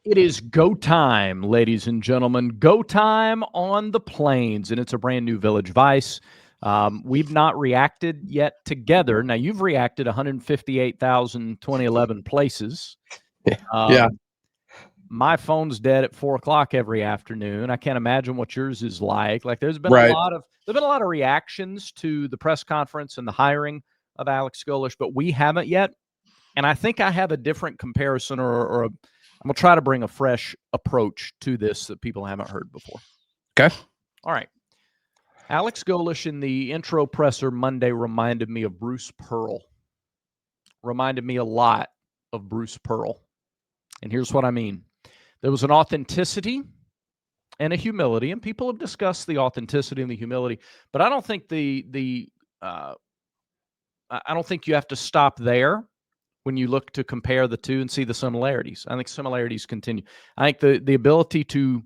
It is go time, ladies and gentlemen. Go time on the plains, and it's a brand new Village Vice. We've not reacted yet together. Now, you've reacted 158,000 2011 places. Yeah. My phone's dead at 4 o'clock every afternoon. I can't imagine what yours is like. Like, there's been Right. a lot of reactions to the press conference and the hiring of Alex Golesh, but we haven't yet. And I think I have a different comparison, I'm going to try to bring a fresh approach to this that people haven't heard before. Okay. All right. Alex Golesh in the intro presser Monday reminded me of Bruce Pearl. Reminded me a lot of Bruce Pearl. And here's what I mean. There was an authenticity and a humility, and people have discussed the authenticity and the humility, but I don't think I don't think you have to stop there when you look to compare the two and see the similarities. I think similarities continue. I think the ability to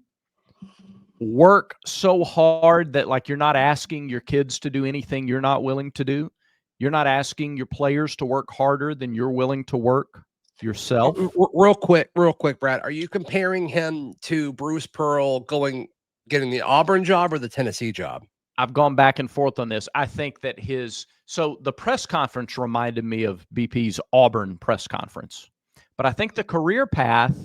work so hard that, like, you're not asking your kids to do anything you're not willing to do. You're not asking your players to work harder than you're willing to work yourself. Real quick, Brad. Are you comparing him to Bruce Pearl getting the Auburn job or the Tennessee job? I've gone back and forth on this. I think that the press conference reminded me of BP's Auburn press conference. But I think the career path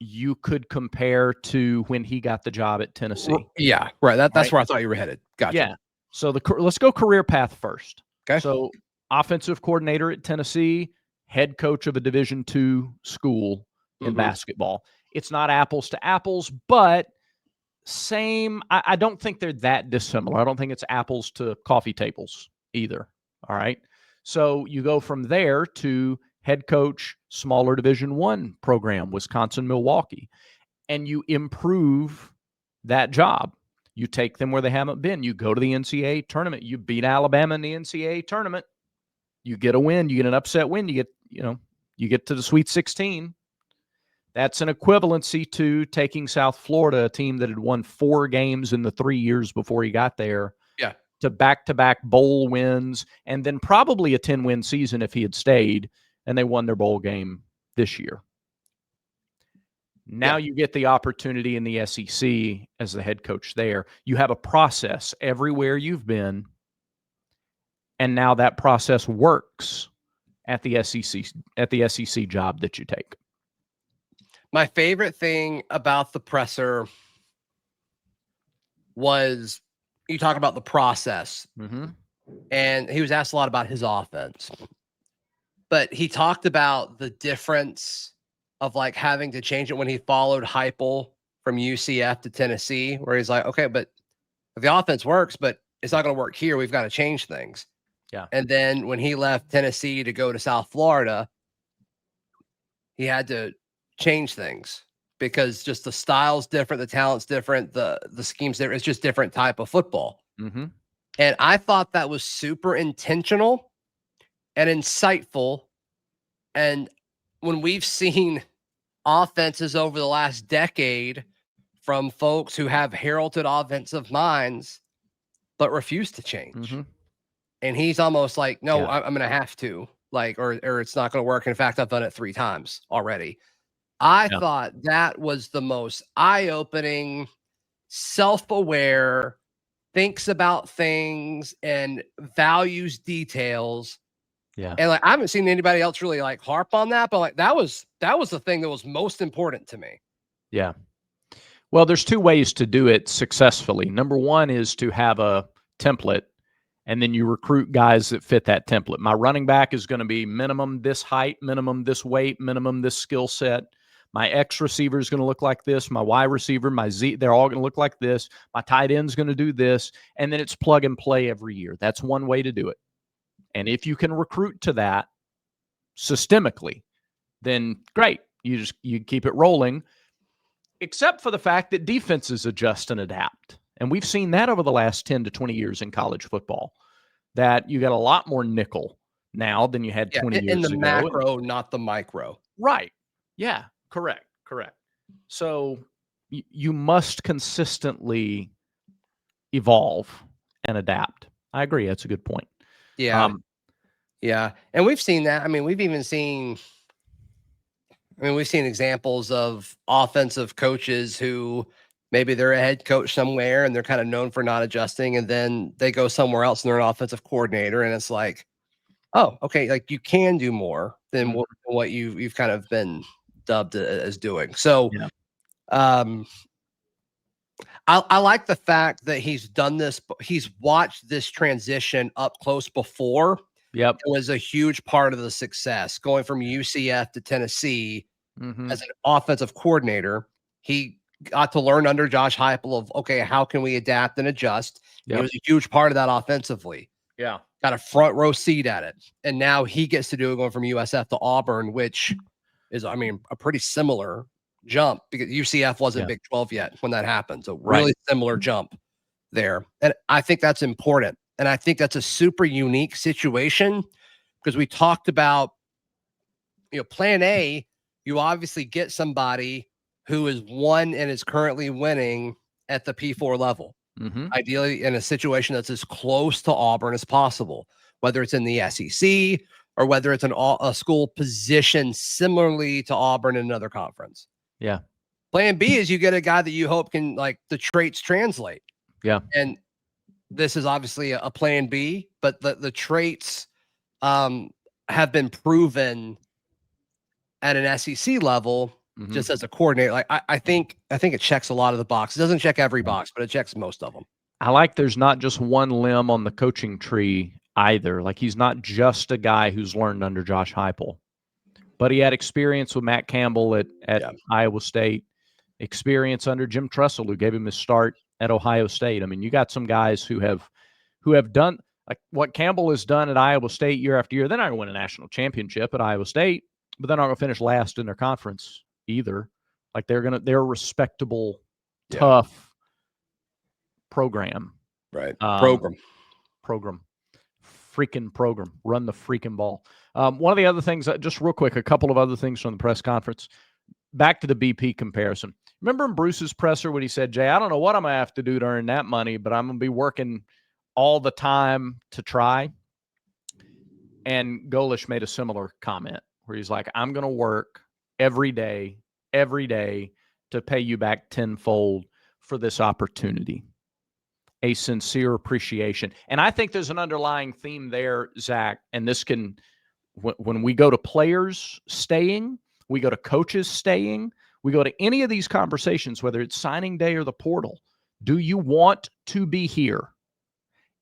you could compare to when he got the job at Tennessee. Yeah, right. That's where I thought you were headed. Gotcha. Yeah. So let's go career path first. Okay. So offensive coordinator at Tennessee, head coach of a Division II school in basketball. It's not apples to apples, but same. I don't think they're that dissimilar. I don't think it's apples to coffee tables either. All right. So you go from there to head coach, smaller Division I program, Wisconsin, Milwaukee, and you improve that job. You take them where they haven't been. You go to the NCAA tournament. You beat Alabama in the NCAA tournament. You get a win. You get an upset win. You get to the Sweet 16. That's an equivalency to taking South Florida, a team that had won 4 games in the 3 years before he got there, to back-to-back bowl wins, and then probably a 10-win season if he had stayed, and they won their bowl game this year. Now you get the opportunity in the SEC as the head coach there. You have a process everywhere you've been, and now that process works at the SEC job that you take. My favorite thing about the presser was you talk about the process. And he was asked a lot about his offense. But he talked about the difference of, like, having to change it when he followed Heupel from UCF to Tennessee, where he's like, okay, but if the offense works, but it's not going to work here, we've got to change things. Yeah. And then when he left Tennessee to go to South Florida, he had to change things because just the style's different, the talent's different, the scheme's different. It's just different type of football. And I thought that was super intentional and insightful. And when we've seen offenses over the last decade from folks who have heralded offensive minds but refuse to change, and he's almost like, no, I'm going to have to, like, or it's not going to work. In fact, I've done it 3 times already. I thought that was the most eye-opening, self-aware, thinks about things and values details. Yeah. And, like, I haven't seen anybody else really, like, harp on that, but, like, that was the thing that was most important to me. Yeah. Well, there's 2 ways to do it successfully. Number 1 is to have a template, and then you recruit guys that fit that template. My running back is going to be minimum this height, minimum this weight, minimum this skill set. My X receiver is going to look like this. My Y receiver, my Z, they're all going to look like this. My tight end is going to do this. And then it's plug and play every year. That's one way to do it. And if you can recruit to that systemically, then great. You keep it rolling, except for the fact that defenses adjust and adapt. And we've seen that over the last 10 to 20 years in college football, that you got a lot more nickel now than you had 20 years ago. In the macro, not the micro. Right. Yeah. Correct. So you must consistently evolve and adapt. I agree. That's a good point. Yeah. Yeah. And we've seen that. I mean, we've even seen I mean, we've seen examples of offensive coaches who maybe they're a head coach somewhere and they're kind of known for not adjusting, and then they go somewhere else and they're an offensive coordinator, and it's like, oh, okay, like you can do more than what you've kind of been dubbed as doing. So, Yeah. I like the fact that he's done this. He's watched this transition up close before. Yep. It was a huge part of the success going from UCF to Tennessee as an offensive coordinator. He got to learn under Josh Heupel of, okay, how can we adapt and adjust? Yep. It was a huge part of that offensively. Yeah. Got a front row seat at it. And now he gets to do it going from USF to Auburn, which is, I mean, a pretty similar jump because UCF wasn't Big 12 yet when that happened. So really similar jump there. And I think that's important. And I think that's a super unique situation because we talked about, plan A, you obviously get somebody who is won and is currently winning at the P4 level. Ideally in a situation that's as close to Auburn as possible, whether it's in the SEC or whether it's a school positioned similarly to Auburn in another conference. Yeah. Plan B is you get a guy that you hope can, like, the traits translate. Yeah. And this is obviously a plan B, but the traits have been proven at an SEC level just as a coordinator. Like I think it checks a lot of the boxes. It doesn't check every box, but it checks most of them. I like there's not just one limb on the coaching tree either. Like he's not just a guy who's learned under Josh Heupel, but he had experience with Matt Campbell at Iowa State, experience under Jim Tressel, who gave him his start at Ohio State. I mean, you got some guys who have done like what Campbell has done at Iowa State year after year. They're not going to win a national championship at Iowa State, but they're not going to finish last in their conference either. Like they're a respectable, tough program. Right. Program. Freaking program. Run the freaking ball. One of the other things, just real quick, a couple of other things from the press conference. Back to the BP comparison. Remember in Bruce's presser when he said, Jay, I don't know what I'm going to have to do to earn that money, but I'm going to be working all the time to try. And Golesh made a similar comment where he's like, I'm going to work every day to pay you back tenfold for this opportunity. A sincere appreciation. And I think there's an underlying theme there, Zach, and this can, when we go to players staying, we go to coaches staying, we go to any of these conversations, whether it's signing day or the portal. Do you want to be here?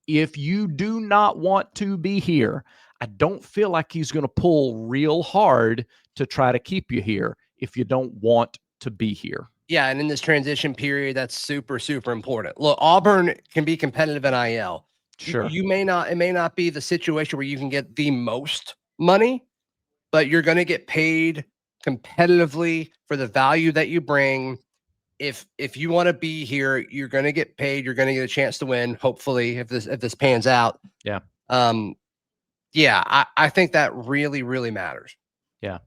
If you do not want to be here, I don't feel like he's going to pull real hard to try to keep you here if you don't want to be here. Yeah, and in this transition period, that's super, super important. Look, Auburn can be competitive in IL. Sure. It may not be the situation where you can get the most money, but you're going to get paid competitively for the value that you bring. If you want to be here, you're going to get paid. You're going to get a chance to win. Hopefully, if this pans out. Yeah. I think that really, really matters. Yeah.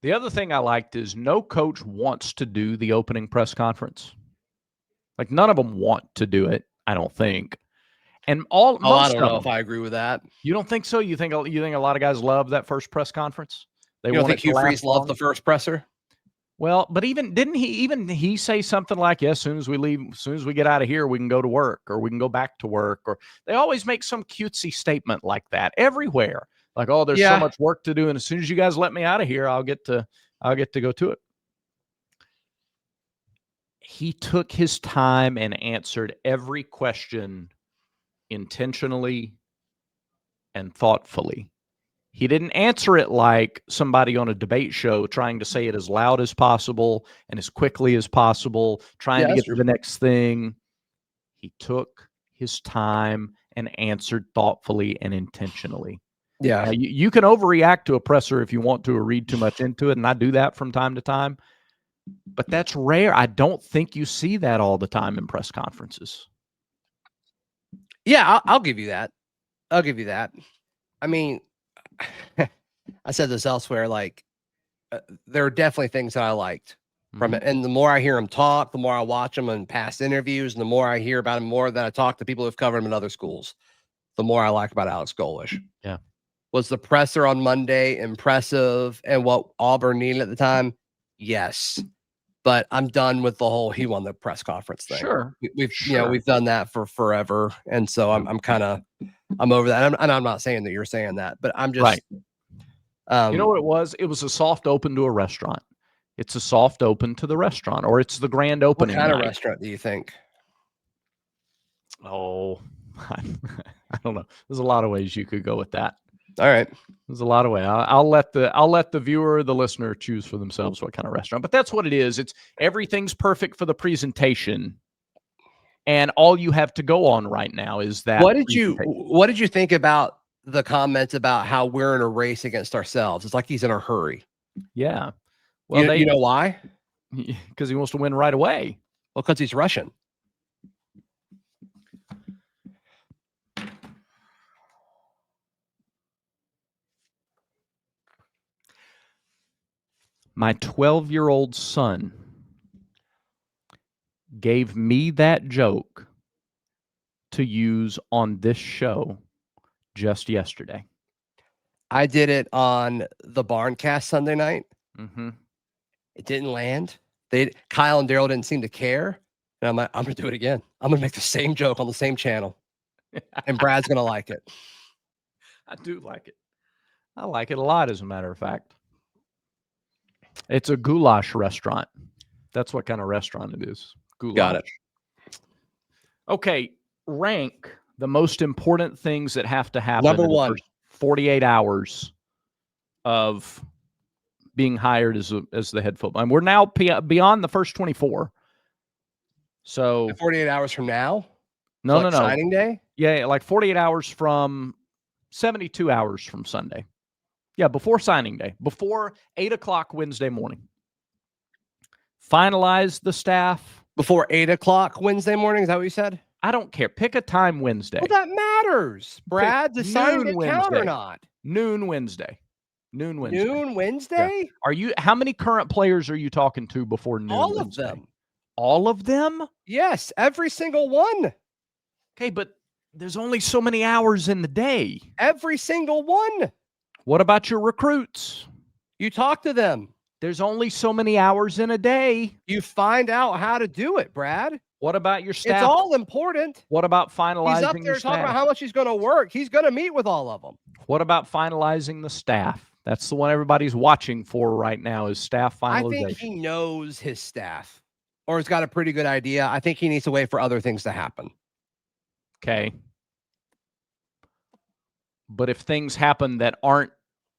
The other thing I liked is no coach wants to do the opening press conference. Like none of them want to do it, I don't think. And I don't know if I agree with that. You don't think so? You think a lot of guys love that first press conference? You don't think Hugh Freeze loved the first presser? Well, but didn't he say something like, as soon as we leave, as soon as we get out of here, we can go to work or we can go back to work, or they always make some cutesy statement like that everywhere. Like, oh, there's so much work to do, and as soon as you guys let me out of here, I'll get to go to it. He took his time and answered every question intentionally and thoughtfully. He didn't answer it like somebody on a debate show trying to say it as loud as possible and as quickly as possible, trying to get to the next thing. He took his time and answered thoughtfully and intentionally. Yeah. You can overreact to a presser if you want to or read too much into it, and I do that from time to time. But that's rare. I don't think you see that all the time in press conferences. Yeah, I'll give you that. I mean, I said this elsewhere, like there are definitely things that I liked from it. And the more I hear him talk, the more I watch him in past interviews, and the more I hear about him, more that I talk to people who've covered him in other schools, the more I like about Alex Golesh. Yeah. Was the presser on Monday impressive and what Auburn needed at the time? Yes. But I'm done with the whole he won the press conference thing. Sure. We've done that for forever. And so I'm over that. I'm not saying that you're saying that, but I'm just right. You know what it was? It was a soft open to a restaurant. It's a soft open to the restaurant, or it's the grand opening. What kind night. of restaurant do you think? Oh, I don't know. There's a lot of ways you could go with that. All right. There's a lot of ways. I'll let the viewer, the listener, choose for themselves what kind of restaurant. But that's what it is. It's everything's perfect for the presentation, and all you have to go on right now is that. What did you think about the comments about how we're in a race against ourselves? It's like he's in a hurry. Yeah. Well, you know why? Because he wants to win right away. Well, because he's Russian. My 12-year-old son gave me that joke to use on this show just yesterday. I did it on the Barncast Sunday night. Mm-hmm. It didn't land. Kyle and Daryl didn't seem to care. And I'm like, I'm going to do it again. I'm going to make the same joke on the same channel. And Brad's going to like it. I do like it. I like it a lot, as a matter of fact. It's a goulash restaurant. That's what kind of restaurant it is. Goulash. Got it. Okay, rank the most important things that have to happen. Number in the one. first 48 hours of being hired as the head football. And we're now beyond the first 24. So 48 hours from now? No. Signing day? Yeah, like 48 hours from 72 hours from Sunday. Yeah, before signing day, before 8 o'clock Wednesday morning. Finalize the staff. Before 8 o'clock Wednesday morning? Is that what you said? I don't care. Pick a time Wednesday. Well, that matters, Brad. Does signing day count or not? Noon Wednesday. Noon Wednesday? Yeah. How many current players are you talking to before noon All Wednesday? of them. All of them? Yes, every single one. Okay, but there's only so many hours in the day. Every single one. What about your recruits? You talk to them. There's only so many hours in a day. You find out how to do it, Brad. What about your staff? It's all important. What about finalizing? He's up there talking about how much he's going to work. He's going to meet with all of them. What about finalizing the staff? That's the one everybody's watching for right now is staff finalization. I think he knows his staff or has got a pretty good idea. I think he needs to wait for other things to happen. Okay. But if things happen that aren't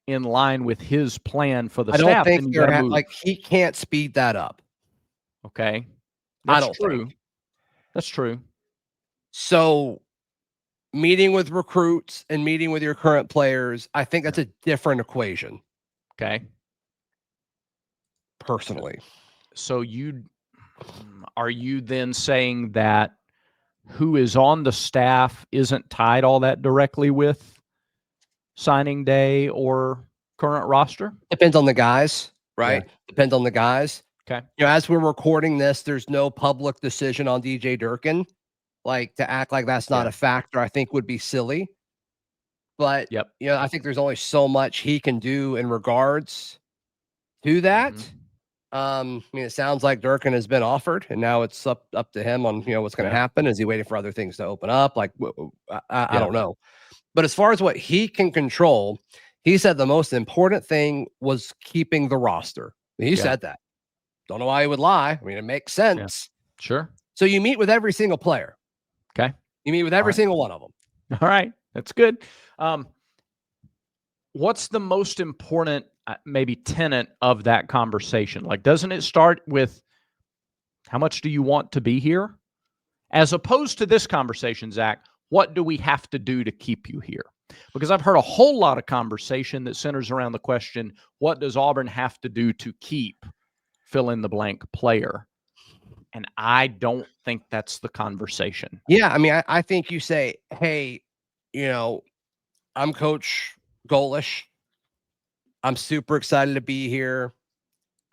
in line with his plan for the staff, I don't think they're he can't speed that up. Okay. That's true. So meeting with recruits and meeting with your current players, I think that's a different equation. Okay. Personally. So are you then saying that who is on the staff isn't tied all that directly with signing day or current roster? Depends on the guys, right? Yeah. Depends on the guys. Okay. As we're recording this, there's no public decision on DJ Durkin. To act like that's not a factor, I think would be silly. But I think there's only so much he can do in regards to that. Mm-hmm. It sounds like Durkin has been offered, and now it's up to him on what's going to happen. Is he waiting for other things to open up? I don't know. But as far as what he can control, he said the most important thing was keeping the roster. He said that. Don't know why he would lie. I mean, it makes sense. Yeah. Sure. So you meet with every single player. Okay. You meet with every single one of them. All right. That's good. What's the most important maybe tenet of that conversation? Doesn't it start with how much do you want to be here? As opposed to this conversation, Zach, what do we have to do to keep you here? Because I've heard a whole lot of conversation that centers around the question, what does Auburn have to do to keep fill in the blank player? And I don't think that's the conversation. Yeah, I mean, I think you say, hey, I'm Coach Golesh. I'm super excited to be here.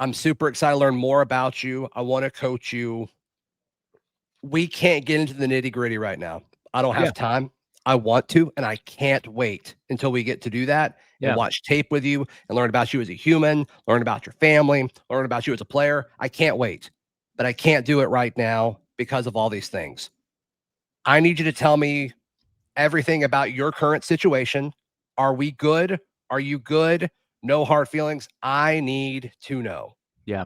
I'm super excited to learn more about you. I want to coach you. We can't get into the nitty-gritty right now. I don't have time. I want to, and I can't wait until we get to do that and watch tape with you and learn about you as a human, learn about your family, learn about you as a player. I can't wait, but I can't do it right now because of all these things. I need you to tell me everything about your current situation. Are we good? Are you good? No hard feelings. I need to know. Yeah.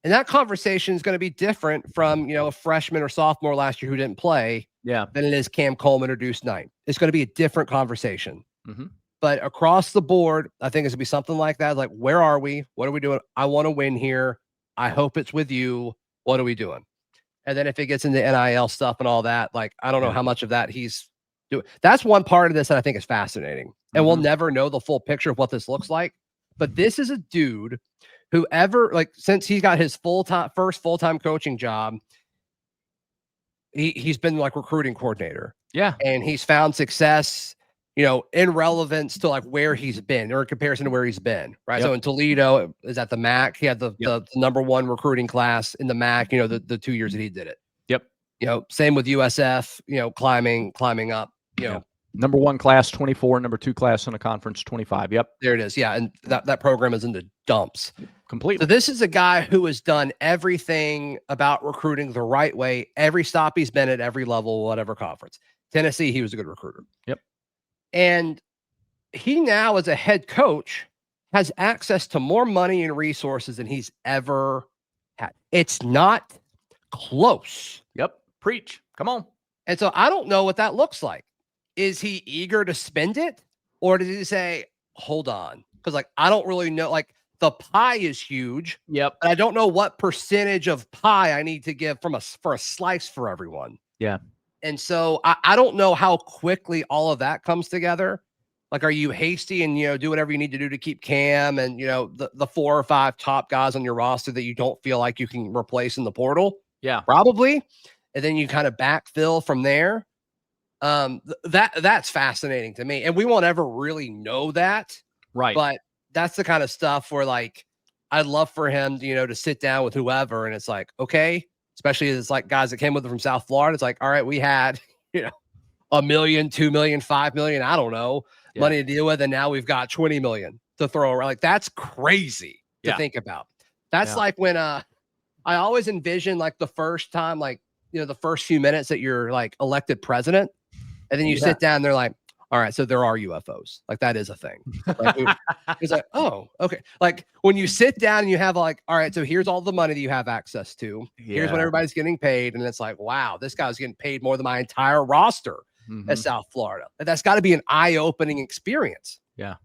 And that conversation is going to be different from, a freshman or sophomore last year who didn't play than it is Cam Coleman or Deuce Knight. It's going to be a different conversation. But across the board, I think it's going to be something like that. Like, where are we? What are we doing? I want to win here. I hope it's with you. What are we doing? And then if it gets into NIL stuff and all that, like, I don't know how much of that he's doing. That's one part of this that I think is fascinating. And we'll never know the full picture of what this looks like. But this is a dude since he got his first full-time coaching job, he's been like recruiting coordinator. Yeah. And he's found success, in relevance to like where he's been or in comparison to where he's been. Right. So in Toledo, is at the MAC. He had the number one recruiting class in the MAC, the 2 years that he did it. Same with USF, climbing up, Number one class 24, number two class in a conference 25. Yep. There it is. Yeah. And that program is in the dumps. Completely. So this is a guy who has done everything about recruiting the right way. Every stop he's been at, every level, whatever conference. Tennessee, he was a good recruiter. Yep. And he now, as a head coach, has access to more money and resources than he's ever had. It's not close. Yep. Preach. Come on. And so I don't know what that looks like. Is he eager to spend it? Or does he say, hold on? Because I don't really know. Like, the pie is huge. Yep. But I don't know what percentage of pie I need to give for a slice for everyone. Yeah. And so I don't know how quickly all of that comes together. Like, are you hasty and, do whatever you need to do to keep Cam and, the 4 or 5 top guys on your roster that you don't feel like you can replace in the portal? Yeah. Probably. And then you kind of backfill from there. That's fascinating to me. And we won't ever really know that. Right. But that's the kind of stuff where, like, I'd love for him, to sit down with whoever. And it's like, okay, especially as like guys that came with him from South Florida. It's like, all right, we had, $1 million, $2 million, $5 million, I don't know, money to deal with. And now we've got 20 million to throw around. Like, that's crazy to think about. That's like when, I always envision like the first time, like, the first few minutes that you're like elected president. And then you sit down and they're like, all right, so there are UFOs. Like, that is a thing. Like, it's like, oh, okay. Like, when you sit down and you have like, all right, so here's all the money that you have access to. Here's what everybody's getting paid. And it's like, wow, this guy's getting paid more than my entire roster at South Florida. And that's got to be an eye-opening experience. Yeah.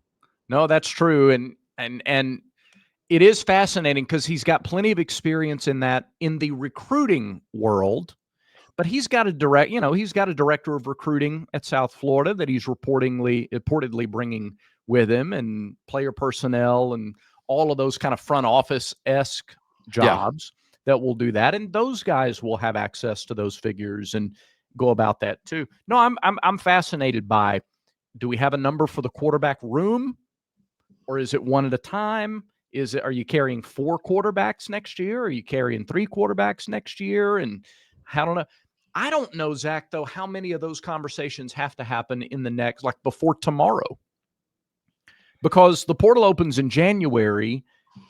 No, that's true. And it is fascinating because he's got plenty of experience in the recruiting world. But he's got a director of recruiting at South Florida that he's reportedly bringing with him, and player personnel and all of those kind of front office-esque jobs that will do that. And those guys will have access to those figures and go about that too. No, I'm fascinated by, do we have a number for the quarterback room, or is it one at a time? Are you carrying 4 quarterbacks next year? Are you carrying 3 quarterbacks next year? And I don't know. I don't know, Zach, though, how many of those conversations have to happen in the next, like before tomorrow, because the portal opens in January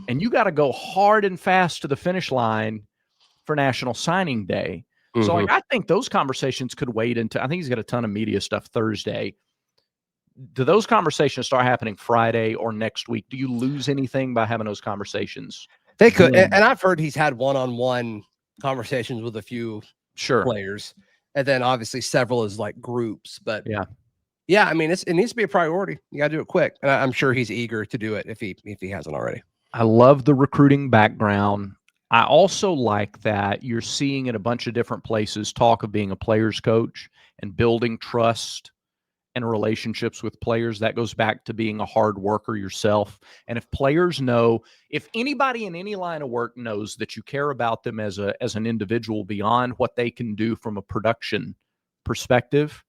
and you got to go hard and fast to the finish line for National Signing Day. So like, I think those conversations could wait until, I think he's got a ton of media stuff Thursday. Do those conversations start happening Friday or next week? Do you lose anything by having those conversations? They could. And I've heard he's had one-on-one conversations with a few players, and then obviously several as like groups. But I mean, it needs to be a priority. You got to do it quick, and I'm sure he's eager to do it if he hasn't already. I love the recruiting background. I also like that you're seeing in a bunch of different places talk of being a player's coach and building trust and relationships with players. That goes back to being a hard worker yourself. And if players know, if anybody in any line of work knows that you care about them as an individual beyond what they can do from a production perspective,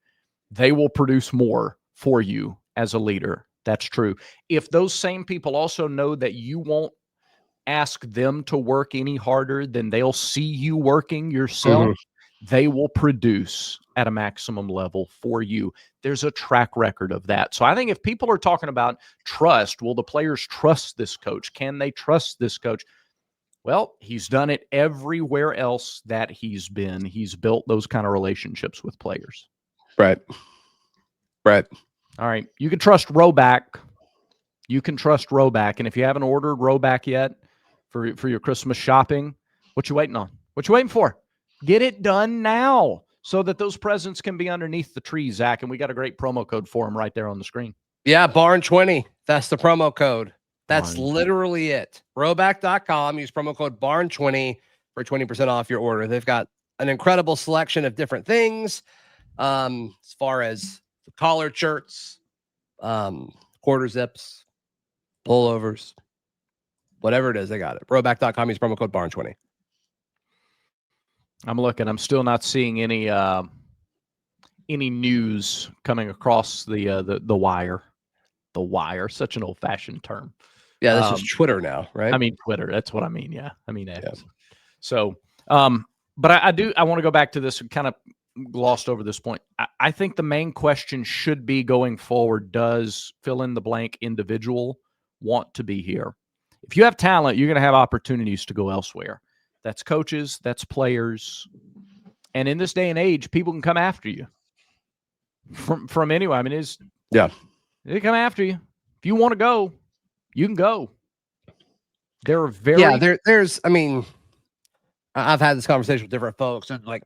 they will produce more for you as a leader. That's true. If those same people also know that you won't ask them to work any harder than they'll see you working yourself, they will produce at a maximum level for you. There's a track record of that. So I think if people are talking about trust, will the players trust this coach? Can they trust this coach? Well, he's done it everywhere else that he's been. He's built those kind of relationships with players. Right. Right. All right. You can trust Roback. You can trust Roback. And if you haven't ordered Roback yet for your Christmas shopping, what you waiting on? What you waiting for? Get it done now so that those presents can be underneath the tree, Zach. And we got a great promo code for them right there on the screen. Yeah, Barn20. That's the promo code. That's literally it. Roback.com. Use promo code Barn20 for 20% off your order. They've got an incredible selection of different things, as far as collared shirts, quarter zips, pullovers, whatever it is, they got it. Roback.com. Use promo code Barn20. I'm looking. I'm still not seeing any news coming across the wire. The wire, such an old-fashioned term. Yeah, this is Twitter now, right? I mean Twitter. That's what I mean. Yeah, I mean X. Yeah. So, but I want to go back to this and kind of glossed over this point. I think the main question should be going forward: does fill in the blank individual want to be here? If you have talent, you're going to have opportunities to go elsewhere. That's coaches, that's players. And in this day and age, people can come after you from anywhere. I mean, they come after you. If you want to go, you can go. There are there's, I mean, I've had this conversation with different folks, and like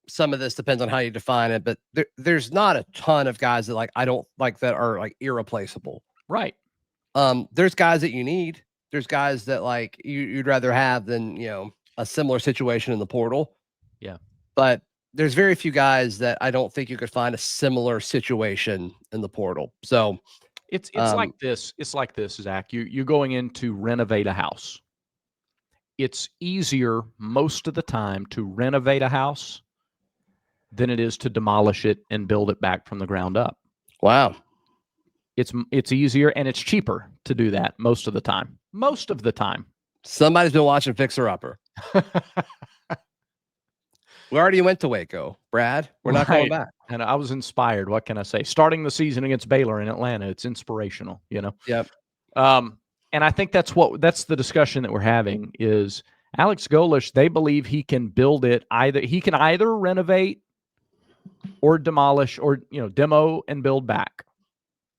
some of this depends on how you define it, but there's not a ton of guys that like I don't like that are like irreplaceable. Right. There's guys that you need. There's guys that like you'd rather have than, you know, a similar situation in the portal. Yeah. But there's very few guys that I don't think you could find a similar situation in the portal. So it's like this. It's like this, Zach. You're going in to renovate a house. It's easier most of the time to renovate a house than it is to demolish it and build it back from the ground up. Wow. It's easier and it's cheaper to do that most of the time. Most of the time. Somebody's been watching Fixer Upper. We already went to Waco, Brad. We're not going back. And I was inspired. What can I say? Starting the season against Baylor in Atlanta, it's inspirational, you know? Yep. And I think that's the discussion that we're having is Alex Golesh, they believe he can build it he can either renovate or demolish or, you know, demo and build back.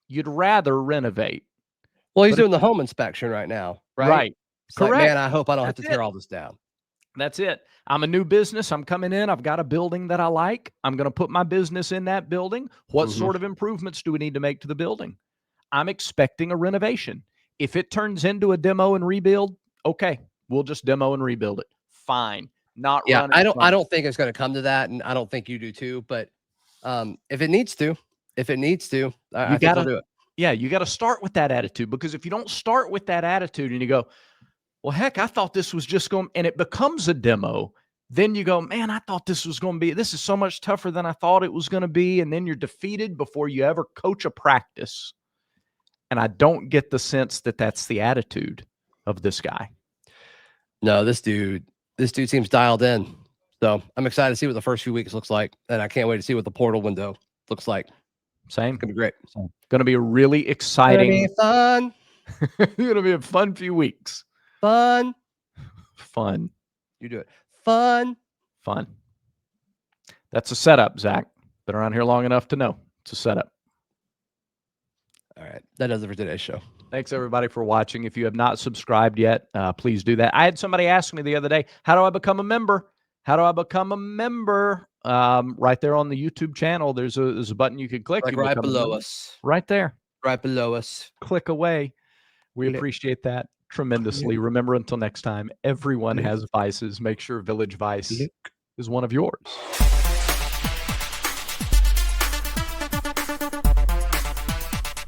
You'd rather renovate. Well, he's doing the home inspection right now, right? Right. It's correct. Like, man, I hope I don't have to tear all this down. That's it. I'm a new business. I'm coming in. I've got a building that I like. I'm going to put my business in that building. What sort of improvements do we need to make to the building? I'm expecting a renovation. If it turns into a demo and rebuild, okay, we'll just demo and rebuild it. Fine. Not running. I don't think it's going to come to that, and I don't think you do too. But if it needs to, I think we'll do it. Yeah, you got to start with that attitude, because if you don't start with that attitude and you go, well, heck, I thought this was just going, and it becomes a demo, then you go, man, I thought this was going to be, this is so much tougher than I thought it was going to be. And then you're defeated before you ever coach a practice. And I don't get the sense that that's the attitude of this guy. No, this dude seems dialed in. So I'm excited to see what the first few weeks looks like. And I can't wait to see what the portal window looks like. Same. It's going to be great. It's going to be a really exciting. It's going to be fun. It's going to be a fun few weeks. Fun. You do it. Fun. That's a setup, Zach. Been around here long enough to know it's a setup. All right. That does it for today's show. Thanks, everybody, for watching. If you have not subscribed yet, please do that. I had somebody ask me the other day, how do I become a member? Right there on the YouTube channel, there's a button you can click. Like right below us. Right there. Right below us. Click away. We appreciate that tremendously. Remember, until next time, everyone has vices. Make sure Village Vice is one of yours.